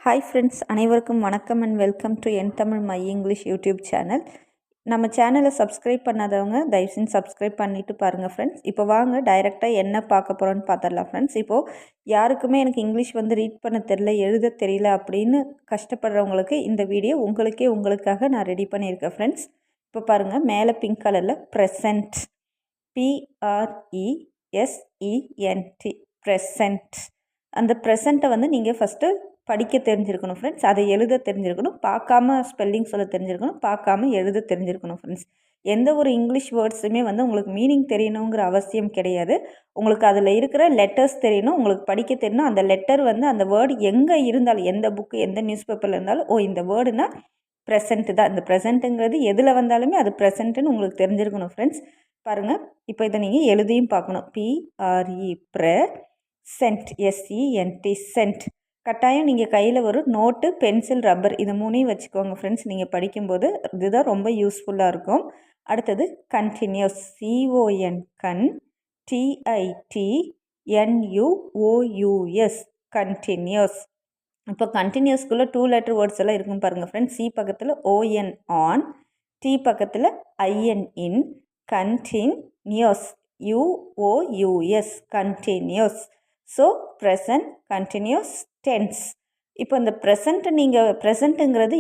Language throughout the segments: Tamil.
ஹாய் ஃப்ரெண்ட்ஸ், அனைவருக்கும் வணக்கம் and welcome to N Tamil my English YouTube channel. நம்ம சேனலை சப்ஸ்கிரைப் பண்ணாதவங்க தயவு செஞ்சு சப்ஸ்கிரைப் பண்ணிவிட்டு பாருங்கள் ஃப்ரெண்ட்ஸ். இப்போ வாங்க டைரெக்டாக என்ன பார்க்க போகிறோன்னு பார்த்துடலாம் ஃப்ரெண்ட்ஸ். இப்போது யாருக்குமே எனக்கு இங்கிலீஷ் ரீட் பண்ண தெரியல, எழுத தெரியல அப்படின்னு கஷ்டப்படுறவங்களுக்கு இந்த வீடியோ உங்களுக்காக நான் ரெடி பண்ணியிருக்கேன் ஃப்ரெண்ட்ஸ். இப்போ பாருங்கள், மேலே பிங்க் கலரில் ப்ரெசன்ட், PRESENT, ப்ரெசன்ட். அந்த ப்ரெசண்ட்டை நீங்கள் ஃபஸ்ட்டு படிக்க தெரிஞ்சிருக்கணும் ஃப்ரெண்ட்ஸ். அதை எழுத தெரிஞ்சிருக்கணும். பார்க்காம ஸ்பெல்லிங் சொல்ல தெரிஞ்சிருக்கணும். பார்க்காம எழுத தெரிஞ்சிருக்கணும் ஃப்ரெண்ட்ஸ். எந்த ஒரு இங்கிலீஷ் வேர்ட்ஸுமே உங்களுக்கு மீனிங் தெரியணுங்கிற அவசியம் கிடையாது. உங்களுக்கு அதில் இருக்கிற லெட்டர்ஸ் தெரியணும், உங்களுக்கு படிக்க தெரியணும். அந்த லெட்டர் அந்த வேர்டு எங்கே இருந்தாலும், எந்த புக்கு எந்த நியூஸ் பேப்பரில் இருந்தாலும், இந்த வேர்டுனா ப்ரெசண்ட்டு தான். இந்த ப்ரெசண்ட்டுங்கிறது எதில் வந்தாலுமே அது ப்ரெசண்ட்டுன்னு உங்களுக்கு தெரிஞ்சிருக்கணும் ஃப்ரெண்ட்ஸ். பாருங்கள், இப்போ இதை நீங்கள் எழுதியும் பார்க்கணும். PRE sent. கட்டாயம் நீங்கள் கையில் ஒரு நோட்டு, பென்சில், ரப்பர் இது மூணையும் வச்சுக்கோங்க ஃப்ரெண்ட்ஸ். நீங்கள் படிக்கும்போது இதுதான் ரொம்ப யூஸ்ஃபுல்லாக இருக்கும். அடுத்தது கண்டினியூஸ், CONTITNUOUS, கண்டினியூஸ். இப்போ கண்டினியூஸ்குள்ளே 2 லெட்டர் வேர்ட்ஸ் எல்லாம் இருக்கும் பாருங்கள் ஃப்ரெண்ட்ஸ். C பக்கத்தில் ON, ஆன். T பக்கத்தில் IN, in. Continuous, UOUS, continuous. So present, continuous, tense. இப்போ இந்த ப்ரெசண்ட்டுங்கிறது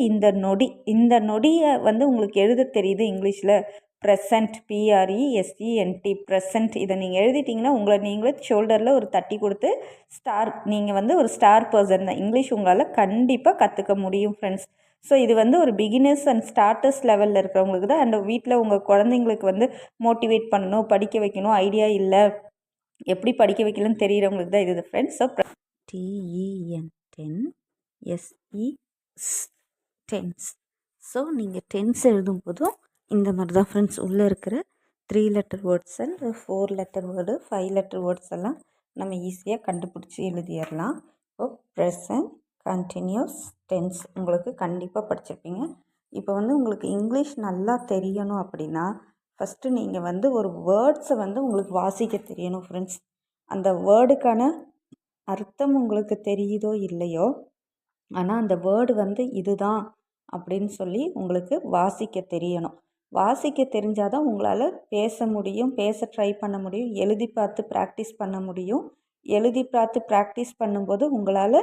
இந்த நொடியை உங்களுக்கு எழுத தெரியுது இங்கிலீஷில். Present, PRESENT, present. இதை நீங்கள் எழுதிட்டிங்கன்னா உங்களை நீங்களே ஷோல்டரில் ஒரு தட்டி கொடுத்து ஸ்டார், நீங்கள் ஒரு ஸ்டார் பர்சன் தான். இங்கிலீஷ் உங்களால் கண்டிப்பாக கற்றுக்க முடியும் ஃப்ரெண்ட்ஸ். ஸோ இது ஒரு பிகினர்ஸ் அண்ட் ஸ்டார்டர்ஸ் லெவலில் இருக்கிறவங்களுக்கு தான். அண்ட் வீட்டில் உங்கள் குழந்தைங்களுக்கு மோட்டிவேட் பண்ணணும், படிக்க வைக்கணும், ஐடியா இல்லை, எப்படி படிக்க வைக்கலன்னு தெரிகிறவங்களுக்கு தான் இது ஃப்ரெண்ட்ஸ். So tense. ஸோ நீங்கள் டென்ஸ் எழுதும் போதும் இந்த மாதிரி தான் ஃப்ரெண்ட்ஸ். உள்ளே இருக்கிற 3 letter words and 4 letter word, 5 letter words எல்லாம் நம்ம ஈஸியாக கண்டுபிடிச்சி எழுதிடலாம். இப்போ ப்ரெசன்ட், கண்டினியூஸ், டென்ஸ் உங்களுக்கு கண்டிப்பாக படிச்சிருப்பீங்க. இப்போ உங்களுக்கு இங்கிலீஷ் நல்லா தெரியணும் அப்படின்னா ஃபஸ்ட்டு நீங்கள் ஒரு வேர்ட்ஸை உங்களுக்கு வாசிக்க தெரியணும் ஃப்ரெண்ட்ஸ். அந்த வேர்டுக்கான அர்த்தம் உங்களுக்கு தெரியுதோ இல்லையோ, ஆனால் அந்த வேர்டு இதுதான் அப்படின்னு சொல்லி உங்களுக்கு வாசிக்க தெரியணும். வாசிக்க தெரிஞ்சால் தான் உங்களால் பேச முடியும், பேச ட்ரை பண்ண முடியும், எழுதி பார்த்து ப்ராக்டிஸ் பண்ண முடியும். எழுதி பார்த்து ப்ராக்டிஸ் பண்ணும்போது உங்களால்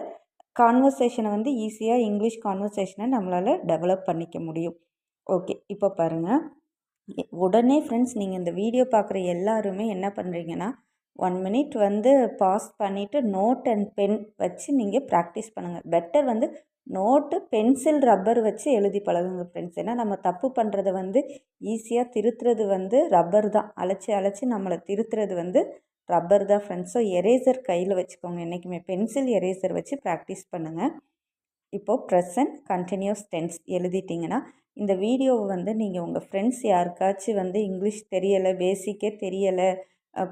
கான்வர்சேஷனை ஈஸியாக இங்கிலீஷ் கான்வர்சேஷனை நம்மளால் டெவலப் பண்ணிக்க முடியும். ஓகே, இப்போ பாருங்கள், உடனே ஃப்ரெண்ட்ஸ் நீங்கள் இந்த வீடியோ பார்க்குற எல்லாருமே என்ன பண்ணுறீங்கன்னா 1 மினிட் பாஸ் பண்ணிவிட்டு நோட் அண்ட் பென் வச்சு நீங்கள் ப்ராக்டிஸ் பண்ணுங்கள். பெட்டர் நோட்டு, பென்சில், ரப்பர் வச்சு எழுதி பழகுங்க ஃப்ரெண்ட்ஸ். ஏன்னா நம்ம தப்பு பண்ணுறதை ஈஸியாக திருத்துறது ரப்பர் தான். அழைச்சி நம்மளை திருத்துறது ரப்பர் தான் ஃப்ரெண்ட்ஸ். ஸோ எரேசர் கையில் வச்சுக்கோங்க என்றைக்குமே. பென்சில், எரேசர் வச்சு ப்ராக்டிஸ் பண்ணுங்கள். இப்போது ப்ரெசன்ட், கண்டினியூஸ், டென்ஸ் எழுதிட்டிங்கன்னா இந்த வீடியோவை நீங்கள் உங்கள் ஃப்ரெண்ட்ஸ் யாருக்காச்சும் இங்கிலீஷ் தெரியலை, பேசிக்கே தெரியலை,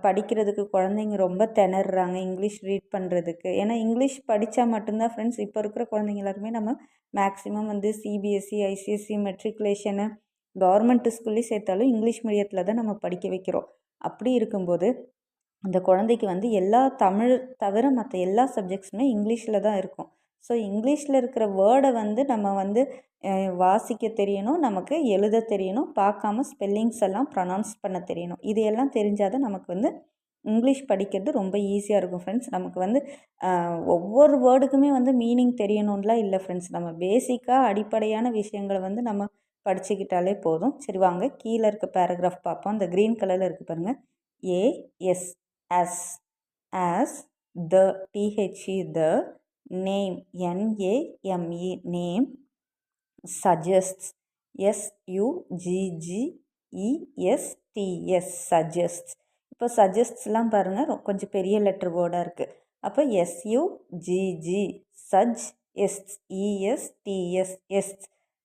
படிக்கிறதுக்கு குழந்தைங்க ரொம்ப திணறாங்க இங்கிலீஷ் ரீட் பண்ணுறதுக்கு. ஏன்னா இங்கிலீஷ் படித்தா மட்டும்தான் ஃப்ரெண்ட்ஸ் இப்போ இருக்கிற குழந்தைங்க எல்லாருமே நம்ம maximum CBSE, ICSE, matriculation, government ஸ்கூல்லேயும் சேர்த்தாலும் இங்கிலீஷ் மீடியத்தில் தான் நம்ம படிக்க வைக்கிறோம். அப்படி இருக்கும்போது அந்த குழந்தைக்கு எல்லா தமிழ் தவிர மற்ற எல்லா சப்ஜெக்ட்ஸுமே இங்கிலீஷில் தான் இருக்கும். ஸோ இங்கிலீஷில் இருக்கிற வேர்டை நம்ம வாசிக்க தெரியணும், நமக்கு எழுத தெரியணும், பார்க்காம ஸ்பெல்லிங்ஸ் எல்லாம் ப்ரொனவுன்ஸ் பண்ண தெரியணும். இதையெல்லாம் தெரிஞ்சால் தான் நமக்கு இங்கிலீஷ் படிக்கிறது ரொம்ப ஈஸியாக இருக்கும் ஃப்ரெண்ட்ஸ். நமக்கு ஒவ்வொரு வேர்டுக்குமே மீனிங் தெரியணும்லாம் இல்லை ஃப்ரெண்ட்ஸ். நம்ம பேசிக்காக அடிப்படையான விஷயங்களை நம்ம படிச்சுக்கிட்டாலே போதும். சரி வாங்க, கீழே இருக்க பேராகிராஃப் பார்ப்போம். அந்த க்ரீன் கலரில் இருக்குது பாருங்கள். AS, as, the, the, name, NAME, name, suggests, SUGGESTS, suggests. இப்போ சஜஸ்ட்ஸ்லாம் பாருங்கள் கொஞ்சம் பெரிய லெட்டர் வேர்டாக இருக்குது. அப்போ SUGG, சஜ், ESTS,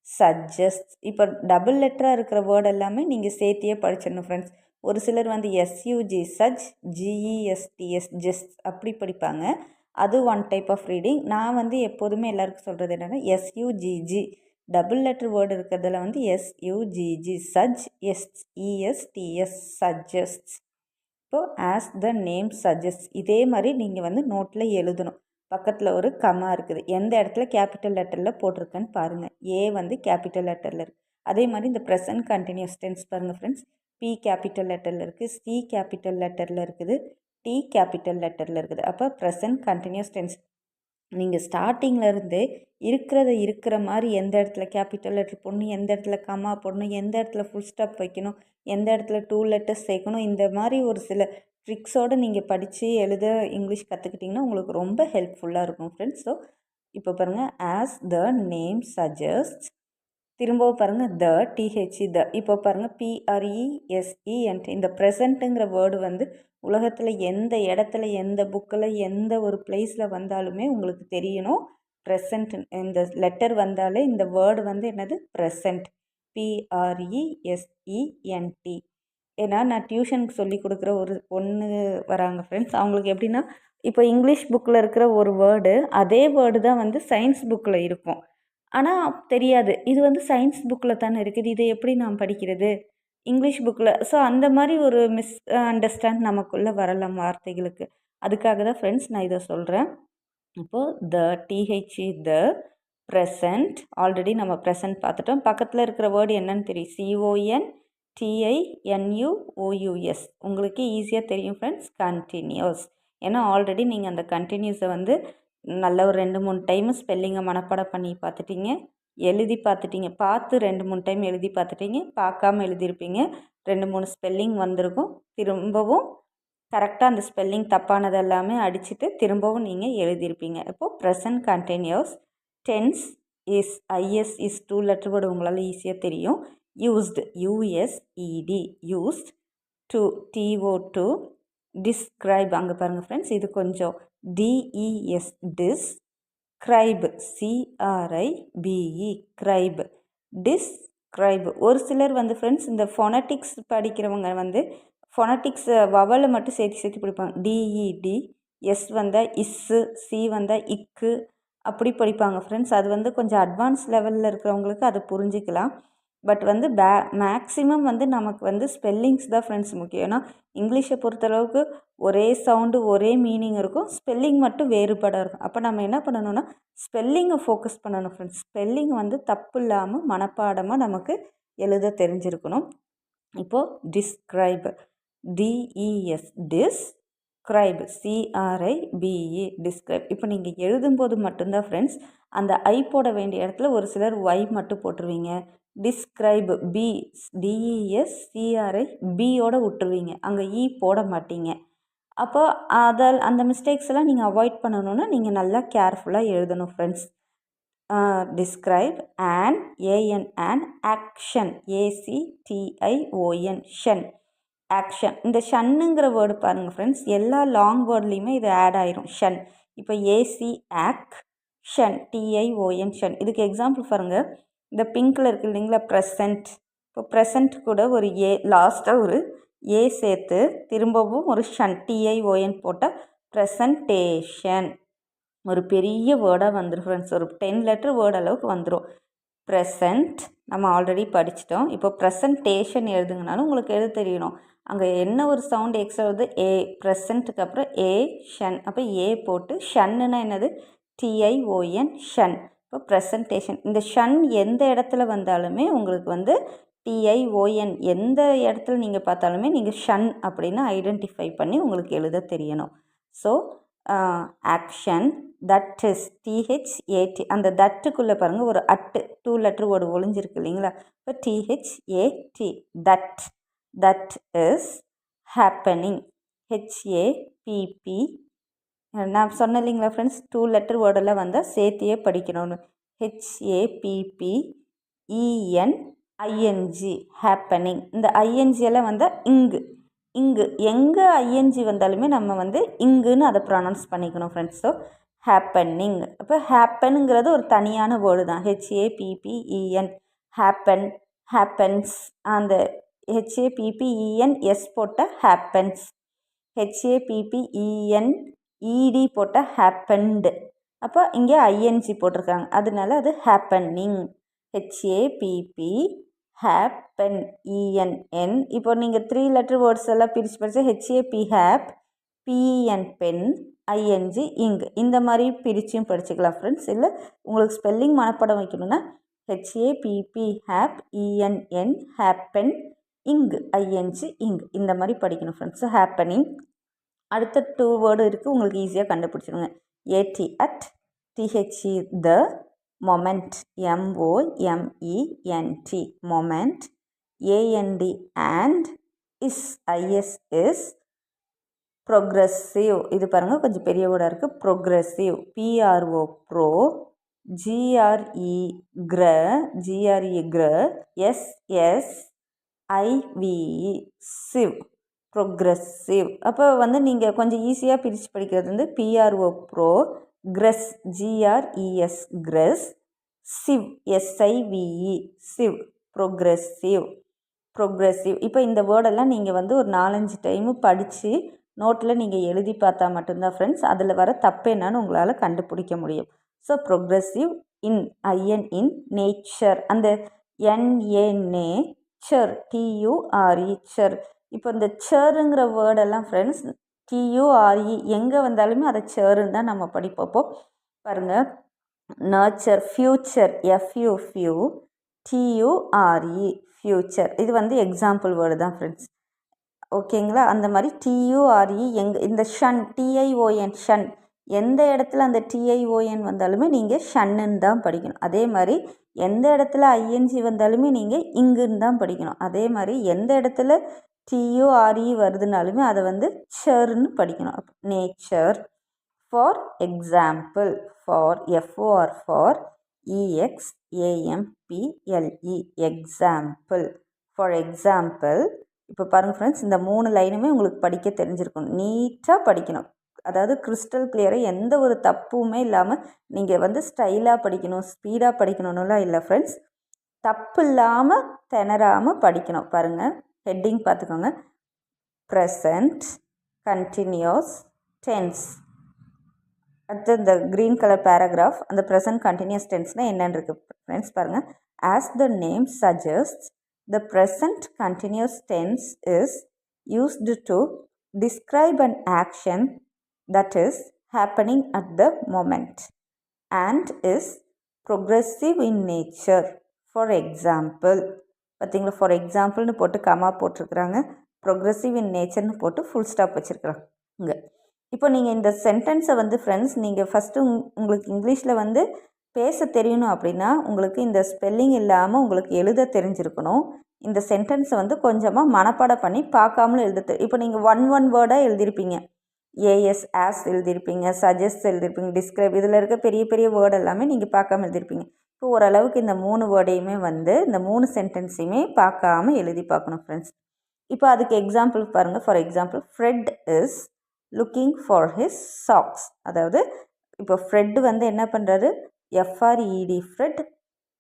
சஜஸ்ட். இப்போ டபுள் லெட்டராக இருக்கிற வேர்டு எல்லாமே நீங்கள் சேர்த்தியே படிச்சிடணும் ஃப்ரெண்ட்ஸ். ஒரு சிலர் SUG, சஜ், GESTS, ஜெஸ்ட் அப்படி படிப்பாங்க. அது ஒன் டைப் ஆஃப் ரீடிங். நான் எப்போதுமே எல்லாருக்கும் சொல்கிறது என்னென்னா SUGG, டபுள் லெட்டர் வேர்டு இருக்கிறதுல SUGG, சஜ், ESTS, சஜஸ்ட்ஸ். இப்போ ஆஸ் த நேம் சஜஸ்ட். இதே மாதிரி நீங்கள் நோட்டில் எழுதணும். பக்கத்தில் ஒரு கமா இருக்குது. எந்த இடத்துல கேபிட்டல் லெட்டரில் போட்டிருக்கேன்னு பாருங்கள். ஏ வந்து கேபிட்டல் லெட்டரில் இருக்குது. அதே மாதிரி இந்த ப்ரெசன்ட் கண்டினியூஸ் டென்ஸ் பாருங்கள் ஃப்ரெண்ட்ஸ். பி கேபிட்டல் லெட்டரில் இருக்குது, சி கேபிட்டல் லெட்டரில் இருக்குது, டி கேபிட்டல் லெட்டரில் இருக்குது. அப்போ ப்ரெசன்ட் கண்டினியூஸ் டென்ஸ் நீங்கள் ஸ்டார்டிங்லேருந்தே இருக்கிற மாதிரி எந்த இடத்துல கேபிட்டல் லெட்டர் போடணும், எந்த இடத்துல கமா போடணும், எந்த இடத்துல ஃபுல் ஸ்டாப் வைக்கணும், எந்த இடத்துல 2 லெட்டர்ஸ் சேர்க்கணும், இந்த மாதிரி ஒரு சில ட்ரிக்ஸோடு நீங்கள் படித்து எழுத இங்கிலீஷ் கற்றுக்கிட்டிங்கன்னா உங்களுக்கு ரொம்ப ஹெல்ப்ஃபுல்லாக இருக்கும் ஃப்ரெண்ட்ஸ். ஸோ இப்போ பாருங்கள், ஆஸ் த நேம் சஜஸ்ட், திரும்பவும் பாருங்கள் த டிஹெச்இ த. இப்போ பாருங்கள் பிஆர்இஎஸ்இஎன்டி. இந்த ப்ரெசண்ட்டுங்கிற வேர்டு வந்து உலகத்தில் எந்த இடத்துல எந்த புக்கில் எந்த ஒரு பிளேஸில் வந்தாலுமே உங்களுக்கு தெரியணும். ப்ரெசண்ட் இந்த லெட்டர் வந்தாலே இந்த வேர்டு வந்து என்னது ப்ரெசண்ட், பிஆர்இஎஸ்இஎன்டி. ஏன்னா நான் டியூஷனுக்கு சொல்லி கொடுக்குற ஒரு பொண்ணு வராங்க ஃப்ரெண்ட்ஸ். அவங்களுக்கு எப்படின்னா, இப்போ இங்கிலீஷ் புக்கில் இருக்கிற ஒரு வேர்டு அதே வேர்டு தான் வந்து சயின்ஸ் புக்கில் இருக்கும். ஆனால் தெரியாது, இது வந்து சயின்ஸ் புக்கில் தானே இருக்குது, இதை எப்படி நான் படிக்கிறது இங்கிலீஷ் புக்கில். ஸோ அந்த மாதிரி ஒரு மிஸ் அண்டர்ஸ்டாண்ட் நமக்குள்ளே வரலாம் வார்த்தைகளுக்கு. அதுக்காக தான் ஃப்ரெண்ட்ஸ் நான் இதை சொல்கிறேன். இப்போது த டிஹெச்இ த ப்ரெசண்ட், ஆல்ரெடி நம்ம ப்ரெசண்ட் பார்த்துட்டோம். பக்கத்தில் இருக்கிற வேர்டு என்னன்னு தெரியும், CONTINUOUS. உங்களுக்கு ஈஸியாக தெரியும் ஃப்ரெண்ட்ஸ், கண்டினியூஸ். ஏன்னா ஆல்ரெடி நீங்கள் அந்த கண்டினியூஸை வந்து நல்ல ஒரு 2-3 டைம் ஸ்பெல்லிங்கை மனப்பாடம் பண்ணி பார்த்துட்டீங்க, எழுதி பார்த்துட்டீங்க. பார்த்து 2-3 டைம் எழுதி பார்த்துட்டீங்க, பார்க்காம எழுதியிருப்பீங்க. 2-3 ஸ்பெல்லிங் வந்திருக்கும். திரும்பவும் கரெக்டாக அந்த ஸ்பெல்லிங் தப்பானது எல்லாமே அடிச்சுட்டு திரும்பவும் நீங்கள் எழுதியிருப்பீங்க. இப்போது present continuous tense is IS is 2 letter word உங்களால் ஈஸியாக தெரியும். Used USED used, to TO2, describe. அங்கே பாருங்கள் ஃப்ரெண்ட்ஸ், இது கொஞ்சம் DES des, cribe CRIBE cribe, describe. ஒரு சிலர் வந்து ஃப்ரெண்ட்ஸ் இந்த ஃபொனட்டிக்ஸ் படிக்கிறவங்க வந்து ஃபொனட்டிக்ஸ் வவலை மட்டும் சேர்த்து படிப்பாங்க. DED, S வந்தால் இஸ்ஸு, C வந்தால் இக்கு, அப்படி படிப்பாங்க ஃப்ரெண்ட்ஸ். அது வந்து கொஞ்சம் அட்வான்ஸ் லெவலில் இருக்கிறவங்களுக்கு அது புரிஞ்சிக்கலாம். பட் வந்து மேக்ஸிமம் வந்து நமக்கு வந்து ஸ்பெல்லிங்ஸ் தான் ஃப்ரெண்ட்ஸ் முக்கியம். ஏன்னா இங்கிலீஷை பொறுத்தளவுக்கு ஒரே சவுண்டு ஒரே மீனிங் இருக்கும், ஸ்பெல்லிங் மட்டும் வேறுபாடாக இருக்கும். அப்போ நம்ம என்ன பண்ணணும்னா ஸ்பெல்லிங்கை ஃபோக்கஸ் பண்ணணும் ஃப்ரெண்ட்ஸ். ஸ்பெல்லிங் வந்து தப்பு இல்லாமல் மனப்பாடமாக நமக்கு எழுத தெரிஞ்சிருக்கணும். இப்போது describe DES describe CRIBE describe. இப்போ நீங்கள் எழுதும்போது மட்டும்தான் ஃப்ரெண்ட்ஸ் அந்த ஐ போட வேண்டிய இடத்துல ஒரு சிலர் ஒய் மட்டும் போட்டுருவீங்க. டிஸ்கிரைப் DES CRIBயோட விட்டுருவீங்க, அங்கே இ போட மாட்டீங்க. அப்போ அந்த மிஸ்டேக்ஸ் எல்லாம் நீங்கள் அவாய்ட் பண்ணணுன்னா நீங்கள் நல்லா கேர்ஃபுல்லாக எழுதணும் friends. Describe and AN action ACTION shun action. இந்த ஷன்னுங்கிற வேர்டு பாருங்கள் ஃப்ரெண்ட்ஸ், எல்லா லாங் வேர்ட்லேயுமே இது ஆட் ஆயிரும் ஷன். இப்போ AC ஷன் TION ஷன். இதுக்கு எக்ஸாம்பிள் பாருங்கள், இந்த பிங்க்கில் இருக்குது இல்லைங்களா ப்ரெசண்ட். இப்போ ப்ரெசண்ட் கூட ஒரு ஏ லாஸ்ட்டாக ஒரு ஏ சேர்த்து திரும்பவும் ஒரு ஷன் TION போட்டால் ப்ரெசன்டேஷன். ஒரு பெரிய வேர்டாக வந்துடும் ஃப்ரெண்ட்ஸ், ஒரு 10 லெட்டர் வேர்டு அளவுக்கு வந்துடும். ப்ரெசண்ட் நம்ம ஆல்ரெடி படிச்சிட்டோம். இப்போ ப்ரெசன்டேஷன் எழுதுங்கனாலும் உங்களுக்கு எழுத தெரியணும். அங்கே என்ன ஒரு சவுண்டு எக்ஸ்ட்ரா வருது, ஏ. ப்ரெசண்ட்டுக்கு அப்புறம் ஏ ஷன். அப்போ ஏ போட்டு ஷன்னுனா என்னது TION ஷன். இப்போ ப்ரெசன்டேஷன். இந்த ஷன் எந்த இடத்துல வந்தாலுமே உங்களுக்கு வந்து TION எந்த இடத்துல நீங்கள் பார்த்தாலுமே நீங்கள் ஷன் அப்படின்னு ஐடென்டிஃபை பண்ணி உங்களுக்கு எழுத தெரியணும். So action, that is THAT. அந்த தட்டுக்குள்ளே பாருங்கள் ஒரு அட்டு 2 லெட்டர் வேர்டு ஒளிஞ்சிருக்கு இல்லைங்களா. இப்போ THAT that, that is happening HAPP. நான் சொன்னேன் இல்லைங்களா ஃப்ரெண்ட்ஸ், 2 லெட்டர் வேர்டெல்லாம் வந்தால் சேர்த்தியே படிக்கணும்னு. HAPPENING happening. இந்த ING எல்லாம் வந்தால் இங்கு, இங்கு எங்கே ING வந்தாலுமே நம்ம வந்து இங்குன்னு அதை ப்ரொனவுன்ஸ் பண்ணிக்கணும் ஃப்ரெண்ட்ஸ். So happening. அப்போ ஹேப்பனுங்கிறது ஒரு தனியான வேர்டு தான், HAPPEN ஹேப்பன், ஹேப்பன்ஸ். அந்த HAPPENS போட்ட ஹேப்பன்ஸ், HAPPENED போட்ட ஹேப்பன்டு. அப்போ இங்கே ING போட்டிருக்காங்க, அதனால அது ஹேப்பனிங். HAPP happen ENN. இப்போ நீங்கள் 3 லெட்டர் வேர்ட்ஸ் எல்லாம் பிரித்து படித்தா HAP ஹேப், PEN பென், ஐஎன்ஜி இங் இந்த மாதிரி பிரிச்சும் படிச்சுக்கலாம் ஃப்ரெண்ட்ஸ். இல்லை உங்களுக்கு ஸ்பெல்லிங் மனப்பாடம் வைக்கணும்னா ஹெச்ஏபிபி ஹேப் இஎன்என் ஹேப்பன் இங் ஐஎன்ஜி இங் இந்த மாதிரி படிக்கணும் ஃப்ரெண்ட்ஸ். ஹேப்பனிங். அடுத்த 2 வேர்டு இருக்குது, உங்களுக்கு ஈஸியாக கண்டுபிடிச்சிடுங்க. A T at, T H E the, moment M O M E N T moment, A N D and, is I S is, progressive. இது பாருங்கள் கொஞ்சம் பெரிய வேர்டாக இருக்குது. Progressive P R O pro, G R E gre, G R E gre, S S I V E sive, progressive. அப்போ வந்து நீங்கள் கொஞ்சம் ஈஸியாக பிரித்து படிக்கிறது வந்து P R O pro, gress G R E S gress, sive S I V E sive, progressive. Progressive. இப்போ இந்த வேர்டெல்லாம் நீங்கள் வந்து ஒரு 4-5 டைமு படித்து நோட்டில் நீங்கள் எழுதி பார்த்தா மட்டும்தான் ஃப்ரெண்ட்ஸ் அதில் வர தப்பு என்னன்னு உங்களால் கண்டுபிடிக்க முடியும். So progressive in I N in nature, அந்த என்ஏ நேச்சர் டியூஆர்இ சர். இப்போ இந்த சருங்கிற வேர்டெல்லாம் ஃப்ரெண்ட்ஸ் டியூஆர்இ எங்கே வந்தாலுமே அதை சருன்னு தான் நம்ம படிப்போம். பாருங்கள், nurture, future FU few, டியூஆர்இ future. இது வந்து எக்ஸாம்பிள் வேர்டு தான் ஃப்ரெண்ட்ஸ். ஓகேங்களா? அந்த மாதிரி டியூஆர்இ இந்த ஷன் டிஐஓஎன் ஷன் எந்த இடத்துல அந்த டிஐஓஎன் வந்தாலுமே நீங்கள் ஷன்னுன்னு தான் படிக்கணும். அதே மாதிரி எந்த இடத்துல ஐஎன்ஜி வந்தாலுமே நீங்கள் இங்குன்னு தான் படிக்கணும். அதே மாதிரி எந்த இடத்துல டியூஆர்இ வருதுனாலுமே அதை வந்து சர்ன்னு படிக்கணும். Nature. For example, for FOR for இஎக்ஸ்ஏஎம்பிஎல்இ example. For example. இப்போ பாருங்கள் ஃப்ரெண்ட்ஸ், இந்த 3 லைனுமே உங்களுக்கு படிக்க தெரிஞ்சிருக்கணும். நீட்டாக படிக்கணும். அதாவது கிறிஸ்டல் கிளியராக எந்த ஒரு தப்புமே இல்லாமல் நீங்கள் வந்து ஸ்டைலாக படிக்கணும், ஸ்பீடாக படிக்கணும்னுலாம் இல்லை ஃப்ரெண்ட்ஸ். தப்பு இல்லாமல் திணறாமல் படிக்கணும். பாருங்கள், ஹெட்டிங் பார்த்துக்கோங்க. Present continuous tense. அடுத்து இந்த க்ரீன் கலர் பேராகிராஃப், அந்த ப்ரெசன்ட் கண்டினியூஸ் டென்ஸ்னால் என்னென்னு இருக்குது ஃப்ரெண்ட்ஸ் பாருங்கள். As the name suggest, the present continuous tense is used to describe an action that is happening at the moment and is progressive in nature. For example, பார்த்தீங்களா, ஃபார் எக்ஸாம்பிள்னு போட்டு கமா போட்டிருக்கிறாங்க, ப்ரொக்ரெசிவ் இன் நேச்சர்னு போட்டு ஃபுல் ஸ்டாப் வச்சுருக்குறாங்க இங்கே. இப்போ நீங்கள் இந்த சென்டென்ஸை வந்து ஃப்ரெண்ட்ஸ் நீங்கள் ஃபஸ்ட்டு உங்களுக்கு இங்கிலீஷில் வந்து பேச தெரியணும் அப்படின்னா உங்களுக்கு இந்த ஸ்பெல்லிங் இல்லாமல் உங்களுக்கு எழுத தெரிஞ்சிருக்கணும். இந்த சென்டென்ஸை வந்து கொஞ்சமாக மனப்பாடம் பண்ணி பார்க்காமலும் எழுத இப்போ நீங்கள் ஒன் வேர்டாக எழுதியிருப்பீங்க. ஏஎஸ் ஆஸ் எழுதியிருப்பீங்க, சஜஸ்ட் எழுதியிருப்பீங்க, டிஸ்கிரைப், இதில் இருக்க பெரிய பெரிய வேர்டு எல்லாமே நீங்கள் பார்க்காம எழுதியிருப்பீங்க. இப்போ ஓரளவுக்கு இந்த 3 வேர்டையுமே வந்து இந்த 3 சென்டென்ஸையுமே பார்க்காம எழுதி பார்க்கணும் ஃப்ரெண்ட்ஸ். இப்போ அதுக்கு எக்ஸாம்பிள் பாருங்கள். For example, Fred is looking for his socks. அதாவது இப்போ ஃப்ரெட் வந்து என்ன பண்ணுறாரு, எஃப்ஆர்இடி ஃப்ரெட்,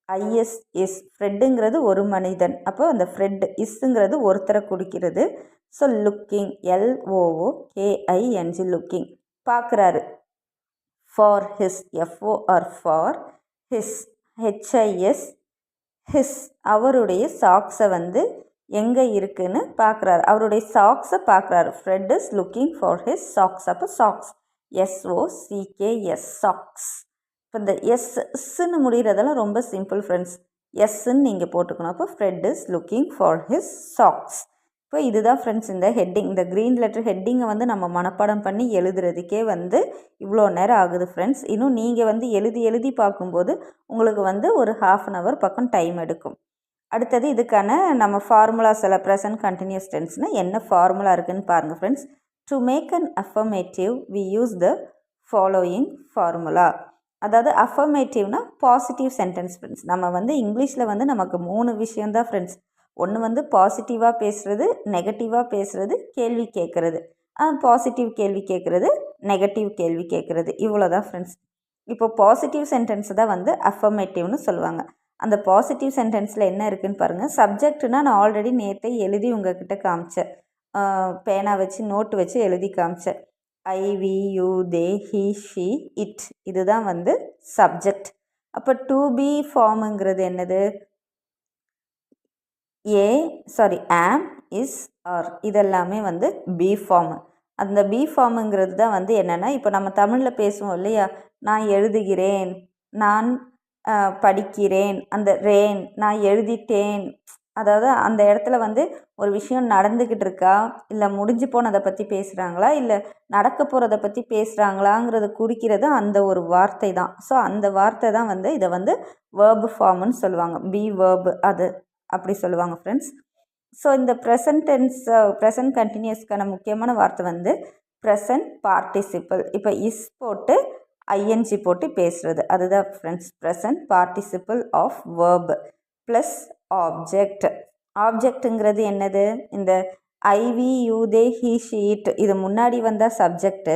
ஐஎஸ்எஸ் ஃப்ரெட்டுங்கிறது ஒரு மனிதன். அப்போ அந்த ஃப்ரெட் இஸ்ஸுங்கிறது ஒருத்தரை குறிக்கிறது. ஸோ லுக்கிங் LOOKING லுக்கிங் பார்க்குறாரு. For his FOR for his HIS his அவருடைய சாக்ஸை வந்து எங்கே இருக்குன்னு பார்க்குறாரு. அவருடைய சாக்ஸை பார்க்குறாரு. Fred is looking for his socks. அப்போ சாக்ஸ் SOCKS சாக்ஸ். இப்போ இந்த எஸ்ன்னு முடிகிறதெல்லாம் ரொம்ப சிம்பிள் ஃப்ரெண்ட்ஸ். எஸ்ன்னு நீங்கள் போட்டுக்கணும். அப்போ Fred is looking for his socks. இப்போ இதுதான் ஃப்ரெண்ட்ஸ் இந்த ஹெட்டிங். இந்த க்ரீன் லெட்டர் ஹெட்டிங்கை வந்து நம்ம மனப்பாடம் பண்ணி எழுதுறதுக்கே வந்து இவ்வளோ நேரம் ஆகுது ஃப்ரெண்ட்ஸ். இன்னும் நீங்கள் வந்து எழுதி பார்க்கும்போது உங்களுக்கு வந்து ஒரு 1/2 hour பக்கம் டைம் எடுக்கும். அடுத்தது இதுக்கான நம்ம ஃபார்முலாஸ் எல்லாம் ப்ரெசன்ட் கண்டினியூஸ் டென்ஸ்னால் என்ன ஃபார்முலா இருக்குதுன்னு பாருங்கள் friends. To make an affirmative we use the following formula. அதாவது அஃபர்மேட்டிவ்னா பாசிட்டிவ் சென்டென்ஸ் ஃப்ரெண்ட்ஸ். நம்ம வந்து இங்கிலீஷில் வந்து நமக்கு 3 விஷயந்தான் ஃப்ரெண்ட்ஸ். ஒன்று வந்து பாசிட்டிவாக பேசுகிறது, நெகட்டிவாக பேசுகிறது, கேள்வி கேட்குறது. பாசிட்டிவ் கேள்வி கேட்குறது, நெகட்டிவ் கேள்வி கேட்குறது, இவ்வளோ தான் ஃப்ரெண்ட்ஸ். இப்போ பாசிட்டிவ் சென்டென்ஸ் தான் வந்து அஃபர்மேட்டிவ்னு சொல்லுவாங்க. அந்த பாசிட்டிவ் சென்டென்ஸில் என்ன இருக்குதுன்னு பாருங்கள். சப்ஜெக்ட்னா நான் ஆல்ரெடி நேற்றே எழுதி உங்ககிட்ட காமிச்சேன். பேனா வச்சு நோட்டு வச்சு எழுதி காமிச்சேன். I, we, you, they, he, she, it, இதுதான் வந்து சப்ஜெக்ட். அப்போ டு பி ஃபார்முங்கிறது என்னது, ஆம், இஸ், ஆர், இதெல்லாமே வந்து பி ஃபார்மு. அந்த பி ஃபார்முங்கிறது தான் வந்து என்னென்னா, இப்போ நம்ம தமிழில் பேசுவோம் இல்லையா, நான் எழுதுகிறேன், நான் படிக்கிறேன், அந்த ரேன், நான் எழுதிட்டேன். அதாவது அந்த இடத்துல வந்து ஒரு விஷயம் நடந்துக்கிட்டு இருக்கா, இல்லை முடிஞ்சு போனதை பற்றி பேசுகிறாங்களா, இல்லை நடக்க போகிறத பற்றி பேசுகிறாங்களாங்கிறத குறிக்கிறது அந்த ஒரு வார்த்தை தான். ஸோ அந்த வார்த்தை தான் வந்து இதை வந்து வேர்பு ஃபார்ம்னு சொல்லுவாங்க. பி வேர்பு அது அப்படி சொல்லுவாங்க ஃப்ரெண்ட்ஸ். ஸோ இந்த ப்ரெசன்ட் டென்ஸ் ப்ரெசன்ட் கண்டினியூஸ்க்கான முக்கியமான வார்த்தை வந்து ப்ரெசன்ட் பார்ட்டிசிபிள். இப்போ இஸ் போட்டு ஐஎன்ஜி போட்டு பேசுகிறது, அதுதான் friends present participle of verb plus object. ஆப்ஜெக்ட்டுங்கிறது என்னது, இந்த I we you they he she it, இது முன்னாடி வந்தால் சப்ஜெக்ட்டு,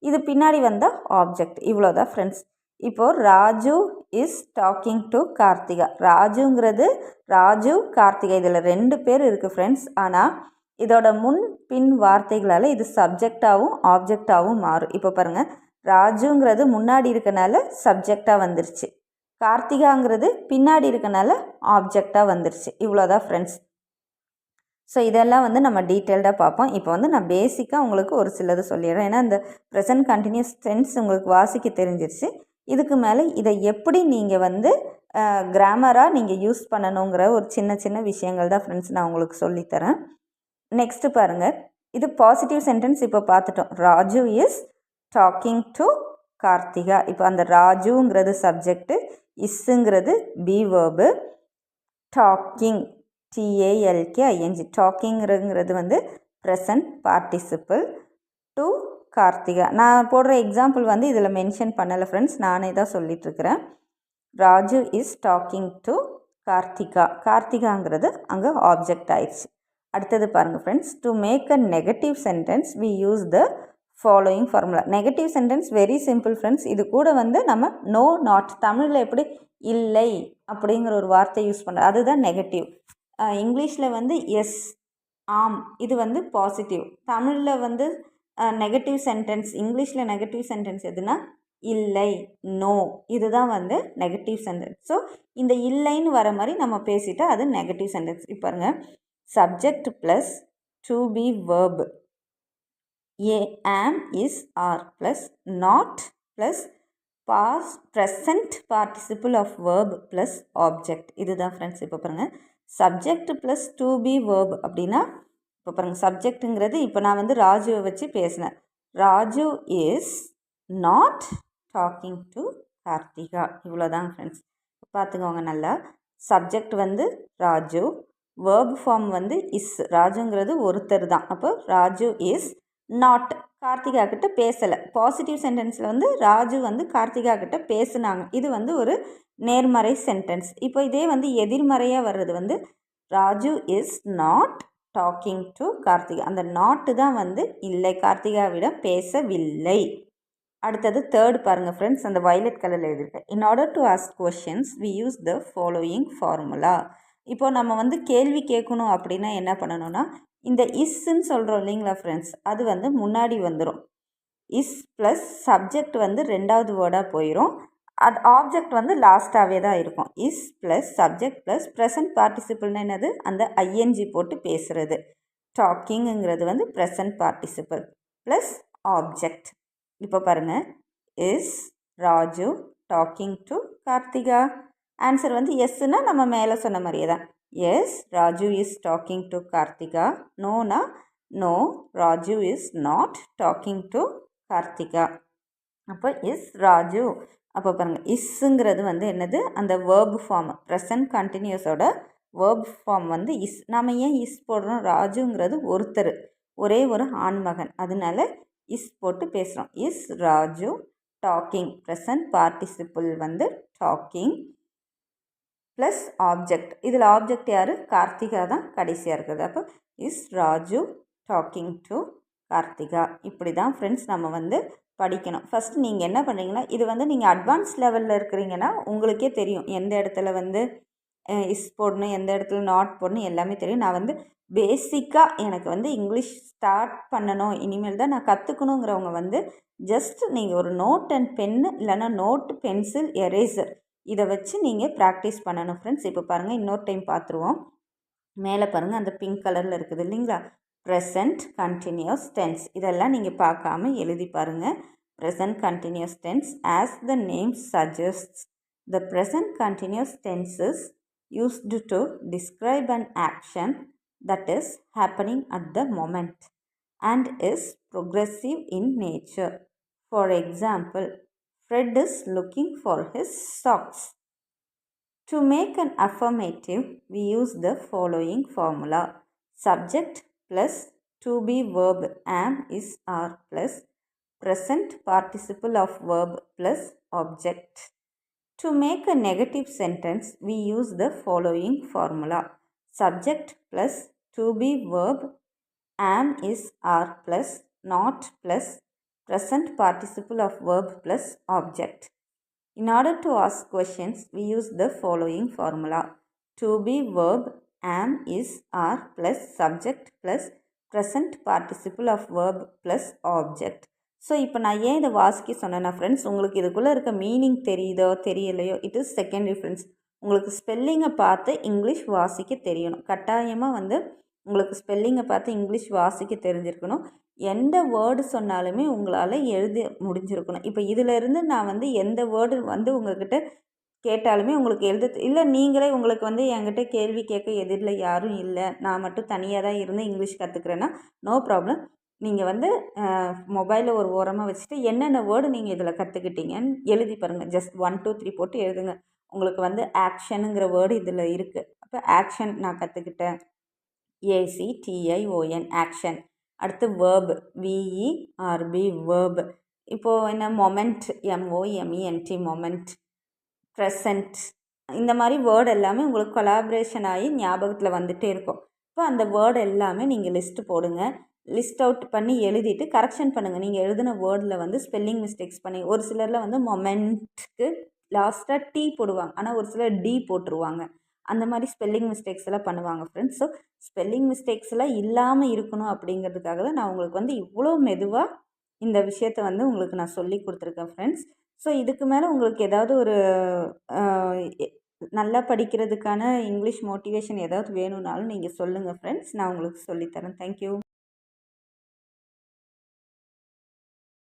இது பின்னாடி வந்தால் ஆப்ஜெக்ட். இவ்வளோதான் ஃப்ரெண்ட்ஸ். இப்போது Raju is talking to Karthika. ராஜுங்கிறது ராஜு கார்த்திகா, இதில் 2 பேர் இருக்குது ஃப்ரெண்ட்ஸ். ஆனால் இதோட முன் பின் வார்த்தைகளால் இது சப்ஜெக்டாகவும் ஆப்ஜெக்டாகவும் மாறும். இப்போ பாருங்கள், ராஜுங்கிறது முன்னாடி இருக்கனால சப்ஜெக்டாக வந்துருச்சு, கார்த்திகாங்கிறது பின்னாடி இருக்கனால ஆப்ஜெக்டாக வந்துருச்சு. இவ்வளோதான் ஃப்ரெண்ட்ஸ். ஸோ இதெல்லாம் வந்து நம்ம டீட்டெயில்டாக பார்ப்போம். இப்போ வந்து நான் பேசிக்காக உங்களுக்கு ஒரு சிலது சொல்லிடுறேன். ஏன்னா இந்த ப்ரெசன்ட் கண்டினியூஸ் டென்ஸ் உங்களுக்கு வாசிக்க தெரிஞ்சிருச்சு. இதுக்கு மேலே இதை எப்படி நீங்கள் வந்து கிராமராக நீங்கள் யூஸ் பண்ணணுங்கிற ஒரு சின்ன சின்ன விஷயங்கள் தான் ஃப்ரெண்ட்ஸ் நான் உங்களுக்கு சொல்லித்தரேன். நெக்ஸ்ட்டு பாருங்கள், இது பாசிட்டிவ் சென்டென்ஸ் இப்போ பார்த்துட்டோம். Raju is talking to Karthika. இப்போ அந்த ராஜுங்கிறது சப்ஜெக்டு, இஸ்ஸுங்கிறது பி வேர்பு, டாக்கிங் TALKING டாக்கிங்கிறது வந்து ப்ரெசன்ட் பார்ட்டிசிபிள் டு கார்த்திகா. நான் போடுற எக்ஸாம்பிள் வந்து இதில் மென்ஷன் பண்ணலை ஃப்ரெண்ட்ஸ், நானே தான் சொல்லிகிட்ருக்கிறேன். Raju is talking to Karthika, கார்த்திகாங்கிறது அங்கே ஆப்ஜெக்ட் ஆயிடுச்சு. அடுத்தது பாருங்கள் friends, to make a negative sentence we use the following formula. Negative sentence very simple friends. இது கூட வந்து நம்ம நோ நாட், தமிழில் எப்படி இல்லை அப்படிங்கிற ஒரு வார்த்தை யூஸ் பண்ணுறோம், அதுதான் நெகட்டிவ். இங்கிலீஷில் வந்து எஸ் ஆம், இது வந்து பாசிட்டிவ். தமிழில் வந்து நெகட்டிவ் சென்டென்ஸ், இங்கிலீஷில் நெகட்டிவ் சென்டென்ஸ் எதுனா இல்லை, நோ, இதுதான் வந்து நெகட்டிவ் சென்டென்ஸ். ஸோ இந்த இல்லைன்னு வர மாதிரி நம்ம பேசிட்டா அது நெகட்டிவ் சென்டென்ஸ். இப்போ பாருங்க, subject plus to be verb, a am is are plus not plus past present participle of verb plus object. இதுதான் ஃப்ரெண்ட்ஸ். இப்போ பாருங்கள், subject plus to be verb அப்படின்னா, இப்போ பாருங்கள் சப்ஜெக்ட்டுங்கிறது இப்போ நான் வந்து ராஜுவை வச்சு பேசினேன். Raju is not talking to Karthika. இவ்வளோதாங்க ஃப்ரெண்ட்ஸ். பார்த்துக்கோங்க நல்லா. சப்ஜெக்ட் வந்து ராஜு, வேர்ப் ஃபார்ம் வந்து இஸ், ராஜுங்கிறது ஒருத்தர் தான். அப்போ ராஜு இஸ் நாட் கார்த்திகா கிட்ட பேசலை. பாசிட்டிவ் சென்டென்ஸில் வந்து ராஜு வந்து கார்த்திகா கிட்ட பேசுனாங்க, இது வந்து ஒரு நேர்மறை சென்டென்ஸ். இப்போ இதே வந்து எதிர்மறையாக வர்றது வந்து Raju is not talking to Karthika, அந்த நாட்டு தான் வந்து இல்லை, கார்த்திகாவிடம் பேசவில்லை. அடுத்தது தேர்ட் பாருங்கள் ஃப்ரெண்ட்ஸ், அந்த வயலட் கலரில் எழுதியிருக்கேன். In order to ask questions we use the following formula. இப்போ நம்ம வந்து கேள்வி கேட்கணும் அப்படின்னா என்ன பண்ணணும்னா, இந்த இஸ்ன்னு சொல்கிறோம் இல்லைங்களா ஃப்ரெண்ட்ஸ், அது வந்து முன்னாடி வந்துடும். இஸ் ப்ளஸ் சப்ஜெக்ட் வந்து 2வது வேர்டாக போயிடும். அது ஆப்ஜெக்ட் வந்து லாஸ்ட்டாகவே தான் இருக்கும். Is plus subject plus present பார்ட்டிசிபிள்னு என்னது, அந்த ஐஎன்ஜி போட்டு பேசுகிறது. டாக்கிங்கிறது வந்து ப்ரெசன்ட் பார்ட்டிசிபிள் ப்ளஸ் ஆப்ஜெக்ட். இப்போ பாருங்கள், is Raju talking to Karthika. Answer வந்து எஸ்ன்னா நம்ம மேலே சொன்ன மாதிரியே தான். Yes Raju is talking to Karthika. நோனா no, Raju is not talking to Karthika. அப்போ இஸ் ராஜு. அப்போ பாருங்கள், இஸ்ஸுங்கிறது வந்து என்னது, அந்த வேர்ப் ஃபார்ம், ப்ரெசன்ட் கண்டினியூஸோட வேர்ப் ஃபார்ம் வந்து இஸ். நாம் ஏன் இஸ் போடுறோம், ராஜுங்கிறது ஒருத்தர், ஒரே ஒரு ஆண்மகன், அதனால இஸ் போட்டு பேசுகிறோம். Is Raju talking, present participle வந்து டாக்கிங் ப்ளஸ் ஆப்ஜெக்ட். இதில் ஆப்ஜெக்ட் யார், கார்த்திகா தான் கடைசியாக இருக்குது. அப்போ is Raju talking to Karthika. இப்படி தான் ஃப்ரெண்ட்ஸ் நம்ம வந்து படிக்கணும். ஃபஸ்ட்டு நீங்கள் என்ன பண்ணுறீங்கன்னா, இது வந்து நீங்கள் அட்வான்ஸ் லெவலில் இருக்கிறீங்கன்னா உங்களுக்கே தெரியும் எந்த இடத்துல வந்து இஸ் போடணும், எந்த இடத்துல நாட் போடணும், எல்லாமே தெரியும். நான் வந்து பேசிக்காக எனக்கு வந்து இங்கிலீஷ் ஸ்டார்ட் பண்ணணும், இனிமேல் தான் நான் கற்றுக்கணுங்கிறவங்க வந்து ஜஸ்ட் நீங்கள் ஒரு நோட் அண்ட் பென்னு, இல்லைனா நோட், பென்சில், எரேசர் இதை வச்சு நீங்கள் ப்ராக்டிஸ் பண்ணணும் ஃப்ரெண்ட்ஸ். இப்போ பாருங்கள், இன்னொரு டைம் பார்த்துருவோம். மேலே பாருங்கள், அந்த பிங்க் கலரில் இருக்குது இல்லைங்களா, ப்ரெசண்ட் கண்டினியூஸ் டென்ஸ். இதெல்லாம் நீங்கள் பார்க்காம எழுதி பாருங்கள். Present continuous tense as the name suggests the present continuous tense is used to describe an action that is happening at the moment and is progressive in nature. For example, Fred is looking for his socks. To make an affirmative, we use the following formula. Subject plus to be verb am is are plus present participle of verb plus object. To make a negative sentence, we use the following formula. Subject plus to be verb am is are plus not plus present participle of verb plus object. In order to ask questions, we use the following formula. To be verb am is are plus subject plus present participle of verb plus object. So இப்போ நான் ஏன் இதை வாசிக்க சொன்னேன்னா ஃப்ரெண்ட்ஸ், உங்களுக்கு இதுக்குள்ளே இருக்க மீனிங் தெரியுதோ தெரியலையோ, இட் இஸ் செகண்டரி ஃப்ரெண்ட்ஸ். உங்களுக்கு ஸ்பெல்லிங்கை பார்த்து இங்கிலீஷ் வாசிக்க தெரியணும். கட்டாயமாக வந்து உங்களுக்கு ஸ்பெல்லிங்கை பார்த்து இங்கிலீஷ் வாசிக்க தெரிஞ்சிருக்கணும். எந்த வேர்டு சொன்னாலுமே உங்களால் எழுத முடிஞ்சிருக்கணும். இப்போ இதிலேருந்து நான் வந்து எந்த வேர்டு வந்து உங்கள்கிட்ட கேட்டாலுமே உங்களுக்கு எழுத இல்லை, நீங்களே உங்களுக்கு வந்து என்கிட்ட கேள்வி கேட்க எதிரில் யாரும் இல்லை, நான் மட்டும் தனியாக தான் இருந்து இங்கிலீஷ் கற்றுக்குறேன்னா நோ ப்ராப்ளம். நீங்கள் வந்து மொபைலை ஒரு ஓரமாக வச்சுட்டு என்னென்ன வேர்டு நீங்கள் இதில் கற்றுக்கிட்டீங்கன்னு எழுதி பாருங்கள். ஜஸ்ட் 1 2 3 போட்டு எழுதுங்க. உங்களுக்கு வந்து ஆக்ஷனுங்கிற வேர்டு இதில் இருக்குது. அப்போ ஆக்ஷன் நான் கற்றுக்கிட்டேன். ACTION action. அடுத்து வேர்ப் VERB வேர்ப். இப்போது என்ன மொமெண்ட் MOMENT மொமெண்ட். ப்ரெசண்ட். இந்த மாதிரி வேர்டு எல்லாமே உங்களுக்கு கொலாபரேஷன் ஆகி ஞாபகத்தில் வந்துகிட்டே இருக்கும். இப்போ அந்த வேர்டு எல்லாமே நீங்கள் லிஸ்ட்டு போடுங்க. லிஸ்ட் அவுட் பண்ணி எழுதிட்டு கரெக்ஷன் பண்ணுங்கள். நீங்கள் எழுதின வேர்டில் வந்து ஸ்பெல்லிங் மிஸ்டேக்ஸ் பண்ணி, ஒரு சிலரில் வந்து மொமெண்ட்டுக்கு லாஸ்ட்டாக T போடுவாங்க, ஆனால் ஒரு சிலர் D போட்டுருவாங்க. அந்த மாதிரி ஸ்பெல்லிங் மிஸ்டேக்ஸ் எல்லாம் பண்ணுவாங்க ஃப்ரெண்ட்ஸ். ஸோ ஸ்பெல்லிங் மிஸ்டேக்ஸ் எல்லாம் இல்லாமல் இருக்கணும் அப்படிங்கிறதுக்காக தான் நான் உங்களுக்கு வந்து இவ்வளோ மெதுவாக இந்த விஷயத்தை வந்து உங்களுக்கு நான் சொல்லி கொடுத்துருக்கேன் ஃப்ரெண்ட்ஸ். ஸோ இதுக்கு மேலே உங்களுக்கு ஏதாவது ஒரு நல்லா படிக்கிறதுக்கான இங்கிலீஷ் மோட்டிவேஷன் ஏதாவது வேணும்னாலும் நீங்கள் சொல்லுங்கள் ஃப்ரெண்ட்ஸ். நான் உங்களுக்கு சொல்லித்தரேன். தேங்க்யூ.